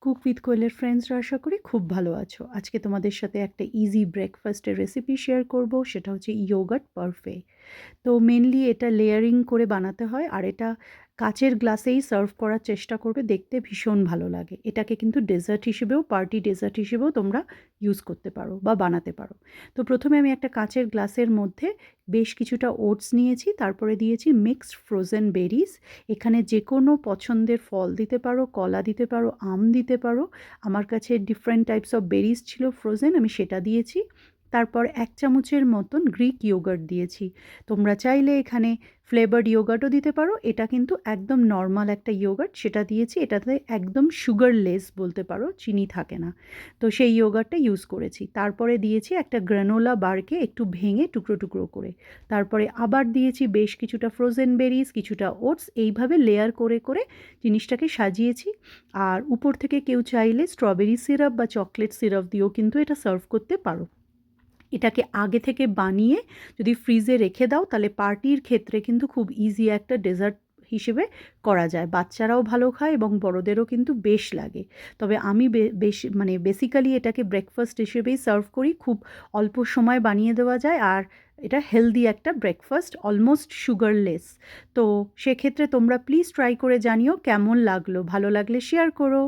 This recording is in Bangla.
কুক উইথ কোয়েলের ফ্রেন্ডসরা আশা করি খুব ভালো আছো। আজকে তোমাদের সাথে একটা ইজি ব্রেকফাস্টের রেসিপি শেয়ার করব, সেটা হচ্ছে ইয়োগার্ট পারফে। তো মেনলি এটা লেয়ারিং করে বানাতে হয়, আর এটা কাচের গ্লাসেই সার্ভ করার চেষ্টা করবে, দেখতে ভীষণ ভালো লাগে। এটাকে কিন্তু ডেজার্ট হিসেবেও, পার্টি ডেজার্ট হিসেবেও তোমরা ইউজ করতে পারো বা বানাতে পারো। তো প্রথমে আমি একটা কাচের গ্লাসের মধ্যে বেশ কিছুটা ওটস নিয়েছি, তারপরে দিয়েছি মিক্সড ফ্রোজেন বেরিজ। এখানে যে কোনো পছন্দের ফল দিতে পারো, কলা দিতে পারো, আম দিতে পারো। আমার কাছে ডিফারেন্ট টাইপস অফ বেরিজ ছিল ফ্রোজেন, আমি সেটা দিয়েছি। তারপর 1 চামচের মতন গ্রিক ইয়োগার্ট দিয়েছি। তোমরা চাইলে এখানে ফ্লেভার্ড ইয়োগার্টও দিতে পারো। এটা কিন্তু একদম নর্মাল একটা ইয়োগার্ট, সেটা দিয়েছি। এটাতে একদম সুগারলেস বলতে পারো, চিনি থাকে না। তো সেই ইয়োগার্টটা ইউজ করেছি। তারপরে দিয়েছি একটা গ্রানোলা বারকে একটু ভেঙে টুকরো টুকরো করে। তারপরে আবার দিয়েছি বেশ কিছুটা ফ্রোজেন বেরিজ, কিছুটা ওটস। এইভাবে লেয়ার করে করে জিনিসটাকে সাজিয়েছি। আর উপর থেকে কেউ চাইলে স্ট্রবেরি সিরাপ বা চকলেট সিরাপ দিয়েও কিন্তু এটা সার্ভ করতে পারো। এটাকে আগে থেকে বানিয়ে যদি ফ্রিজে রেখে দাও, তাহলে পার্টির ক্ষেত্রে কিন্তু খুব ইজি একটা ডেজার্ট হিসেবে করা যায়। বাচ্চারাও ভালো খায় এবং বড়দেরও কিন্তু বেশ লাগে। তবে আমি বেশি বেসিক্যালি এটাকে ব্রেকফাস্ট হিসেবেই সার্ভ করি। খুব অল্প সময় বানিয়ে দেওয়া যায়, আর এটা হেলদি একটা ব্রেকফাস্ট, অলমোস্ট সুগারলেস। তো সেক্ষেত্রে তোমরা প্লিজ ট্রাই করে জানিও কেমন লাগলো। ভালো লাগলে শেয়ার করো।